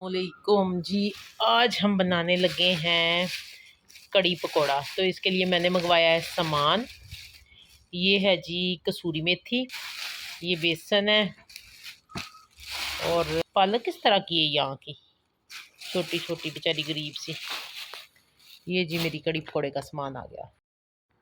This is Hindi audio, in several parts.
वालेकुम जी। आज हम बनाने लगे हैं कड़ी पकोड़ा। तो इसके लिए मैंने मंगवाया है सामान। ये है जी कसूरी मेथी, ये बेसन है और पालक किस तरह की है यहाँ की, छोटी छोटी बेचारी गरीब सी। ये जी मेरी कड़ी पकोड़े का सामान आ गया।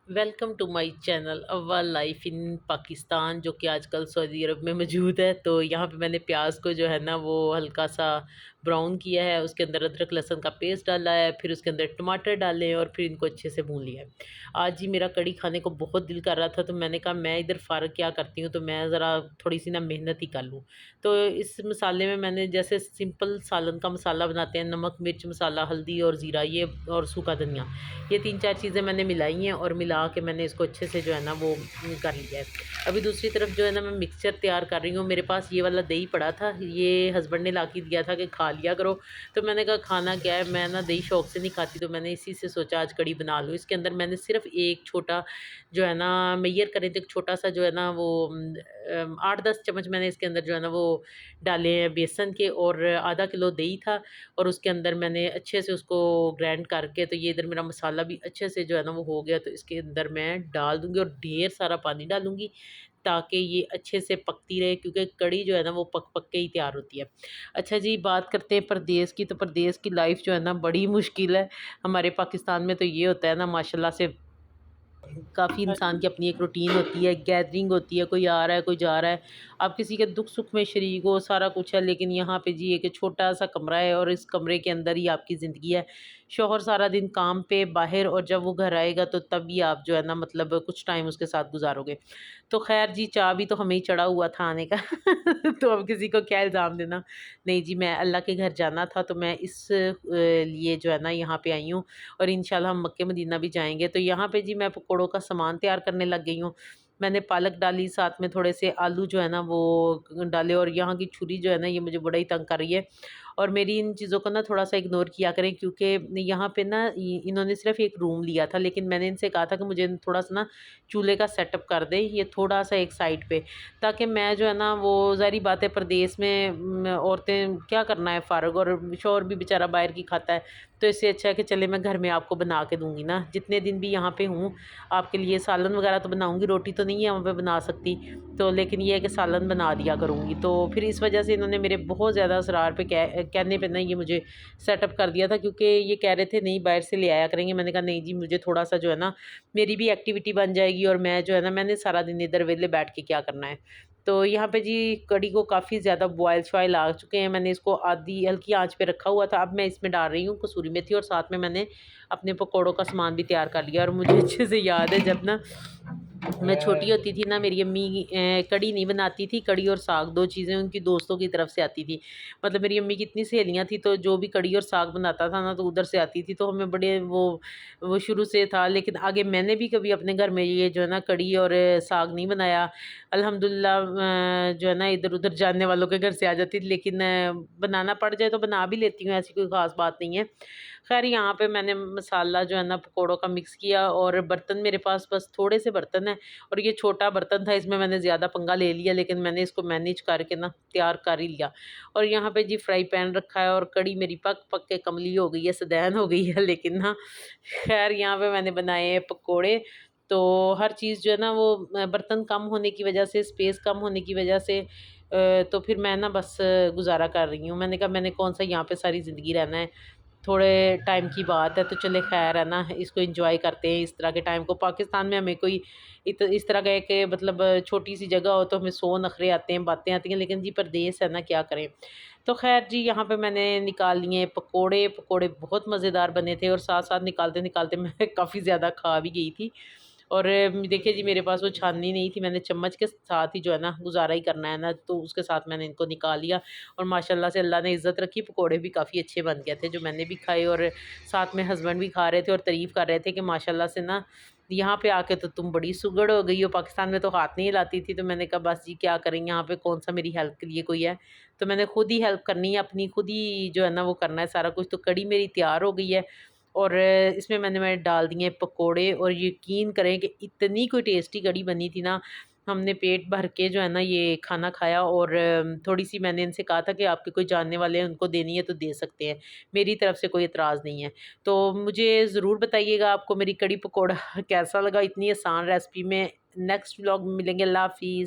वेलकम टू माय चैनल अव्वल लाइफ इन पाकिस्तान, जो कि आजकल सऊदी अरब में मौजूद है। तो यहाँ पे मैंने प्याज को जो है ना वो हल्का सा ब्राउन किया है, उसके अंदर अदरक लहसुन का पेस्ट डाला है, फिर उसके अंदर टमाटर डाले और फिर इनको अच्छे से भून लिया है। आज ही मेरा कड़ी खाने को बहुत दिल कर रहा था, तो मैंने कहा मैं इधर फ़ारग क्या करती हूँ, तो मैं ज़रा थोड़ी सी ना मेहनत ही कर लूँ। तो इस मसाले में मैंने जैसे सिंपल सालन का मसाला बनाते हैं, नमक मिर्च मसाला हल्दी और ज़ीरा ये और सूखा धनिया, ये 3-4 चीज़ें मैंने मिलाई हैं और मिला के मैंने इसको अच्छे से जो है ना वो कर लिया है। अभी दूसरी तरफ जो है ना मैं मिक्सचर तैयार कर रही हूँ। मेरे पास ये वाला दही पड़ा था, ये हस्बैंड ने ला के दिया था कि खा लिया करो। तो मैंने कहा खाना क्या है, मैं ना दही शौक से नहीं खाती, तो मैंने इसी से सोचा आज कड़ी बना लूँ। इसके अंदर मैंने सिर्फ एक छोटा जो है ना मेयर करें तो एक छोटा सा जो है ना वो 8-10 चम्मच मैंने इसके अंदर जो है ना वो डाले हैं बेसन के, और आधा किलो दही था और उसके अंदर मैंने अच्छे से उसको ग्राइंड करके, तो ये इधर मेरा मसाला भी अच्छे से जो है ना वो हो गया। तो इसके अंदर मैं डाल दूँगी और ढेर सारा पानी डालूँगी ताकि ये अच्छे से पकती रहे, क्योंकि कड़ी जो है ना वो पक पक के ही तैयार होती है। अच्छा जी, बात करते हैं परदेस की। तो परदेस की लाइफ जो है ना बड़ी मुश्किल है। हमारे पाकिस्तान में तो ये होता है ना माशाल्लाह से, काफ़ी इंसान की अपनी एक रूटीन होती है, गैदरिंग होती है, कोई आ रहा है, कोई जा रहा है। आप किसी के दुख-सुख में शरीक हो, सारा कुछ है, लेकिन यहाँ पे जी एक छोटा-सा कमरा है और इस कमरे के अंदर ही आपकी ज़िंदगी है। शौहर सारा दिन काम पे बाहर, और जब वो घर आएगा तो तभी आप जो है ना मतलब कुछ टाइम उसके साथ गुज़ारोगे। तो ख़ैर जी, चाह भी तो हमें ही चढ़ा हुआ था आने का तो अब किसी को क्या इल्ज़ाम देना। नहीं जी, मैं अल्लाह के घर जाना था, तो मैं इस लिए जो है ना यहाँ पे आई हूँ और इंशाल्लाह हम मक्के मदीना भी जाएँगे। तो यहाँ पे जी मैं पकौड़ों का सामान तैयार करने लग गई हूँ। मैंने पालक डाली, साथ में थोड़े से आलू जो है ना वो डाले, और यहाँ की छुरी जो है ना ये मुझे बड़ा ही तंग कर रही है। और मेरी इन चीज़ों को ना थोड़ा-सा इग्नोर किया करें, क्योंकि यहाँ पे ना इ इन्होंने सिर्फ़ एक रूम लिया था, लेकिन मैंने इनसे कहा था कि मुझे थोड़ा-सा ना चूल्हे का सेटअप कर दें, ये थोड़ा-सा एक साइड पे, ताकि मैं जो है ना वो ज़ाहिर बात है परदेस में औरतें क्या करना है फ़ारग, और शौहर भी बेचारा बाहर की खाता है। तो इससे अच्छा है कि चले मैं घर में आपको बना के दूँगी ना, जितने दिन भी यहाँ पे हूँ आपके लिए सालन वगैरह तो बनाऊँगी, रोटी तो नहीं है वहाँ पे बना सकती, तो लेकिन ये है कि सालन बना दिया करूँगी। तो फिर इस वजह से इन्होंने मेरे बहुत ज़्यादा असरार पे कहने पे ना ये मुझे सेटअप कर दिया था, क्योंकि ये कह रहे थे नहीं बाहर से ले आया करेंगे। मैंने कहा नहीं जी, मुझे थोड़ा-सा जो है ना मेरी भी एक्टिविटी बन जाएगी, और मैं जो है ना मैंने सारा दिन इधर वेले बैठ के क्या करना है। तो यहाँ पे जी कढ़ी को काफ़ी ज़्यादा बॉयल-शॉयल आ चुके हैं। मैंने इसको आधी हल्की आँच पे रखा हुआ था। अब मैं इसमें डाल रही हूँ कसूरी मेथी, और साथ में मैंने अपने पकौड़ों का सामान भी तैयार कर लिया। और मुझे अच्छे से याद है जब ना मैं छोटी होती थी ना, मेरी अम्मी कढ़ी नहीं बनाती थी, कढ़ी और साग 2 चीज़ें उनकी दोस्तों की तरफ से आती थी। मतलब मेरी अम्मी की इतनी सहेलियाँ थी, तो जो भी कढ़ी और साग बनाता था ना तो उधर से आती थी, तो हमें बड़े वो शुरू से था। लेकिन आगे मैंने भी कभी अपने घर में ये जो है ना कढ़ी और साग नहीं बनाया। अल्हम्दुलिल्लाह जो है ना इधर-उधर जानने वालों के घर से आ जाती थी, लेकिन बनाना पड़ जाए तो बना भी लेती हूँ, ऐसी कोई ख़ास बात नहीं है। ख़ैर यहाँ पे मैंने मसाला जो है ना पकौड़ों का मिक्स किया, और बर्तन मेरे पास बस थोड़े से बर्तन हैं, और ये छोटा बर्तन था, इसमें मैंने ज़्यादा पंगा ले लिया, लेकिन मैंने इसको मैनेज करके ना तैयार कर ही लिया। और यहाँ पे जी फ्राई पैन रखा है, और कढ़ी मेरी पक-पक के कमली हो गई है, सदैन हो गई है, लेकिन ना ख़ैर यहाँ पे मैंने बनाए हैं पकोड़े। तो हर चीज़ जो है ना वो बर्तन कम होने की वज़ह से, स्पेस कम होने की वज़ह से तो फिर मैं ना बस गुज़ारा कर रही हूँ। मैंने कहा मैंने कौन-सा यहाँ पे सारी ज़िंदगी रहना है, थोड़े टाइम की बात है, तो चले खैर है ना, इसको एंजॉय करते हैं इस तरह के टाइम को। पाकिस्तान में हमें कोई इस तरह का है कि मतलब छोटी सी जगह हो तो हमें 100 नखरे आते हैं, बातें आती हैं, लेकिन जी परदेस है ना, क्या करें। तो खैर जी यहाँ पे मैंने निकाल लिए पकोड़े। पकोड़े बहुत मज़ेदार बने थे, और साथ साथ निकालते निकालते मैं काफ़ी ज़्यादा खा भी गई थी। और देखिए जी मेरे पास वो छाननी नहीं थी, मैंने चम्मच के साथ ही जो है ना गुज़ारा ही करना है ना, तो उसके साथ मैंने इनको निकाल लिया। और माशाल्लाह से अल्लाह ने इज़्ज़त रखी, पकोड़े भी काफ़ी अच्छे बन गए थे, जो मैंने भी खाए, और साथ में हस्बैंड भी खा रहे थे और तारीफ़ कर रहे थे कि माशाल्लाह से ना यहाँ पे आके तो तुम बड़ी सुगड़ हो गई हो, पाकिस्तान में तो हाथ नहीं हिलाती थी। तो मैंने कहा बस जी क्या करें, यहाँ पे कौन सा मेरी हेल्प के लिए कोई है, तो मैंने खुद ही हेल्प करनी है अपनी, खुद ही जो है ना वो करना है सारा कुछ। तो कढ़ी मेरी तैयार हो गई है, और इसमें मैंने डाल दिए पकोड़े, और यकीन करें कि इतनी कोई टेस्टी कढ़ी बनी थी ना, हमने पेट भर के जो है ना ये खाना खाया, और थोड़ी सी मैंने इनसे कहा था कि आपके कोई जानने वाले हैं उनको देनी है तो दे सकते हैं, मेरी तरफ से कोई एतराज़ नहीं है। तो मुझे ज़रूर बताइएगा आपको मेरी कड़ी पकौड़ा कैसा लगा, इतनी आसान रेसिपी में। नेक्स्ट व्लॉग में मिलेंगे। अल्लाह हाफिज़।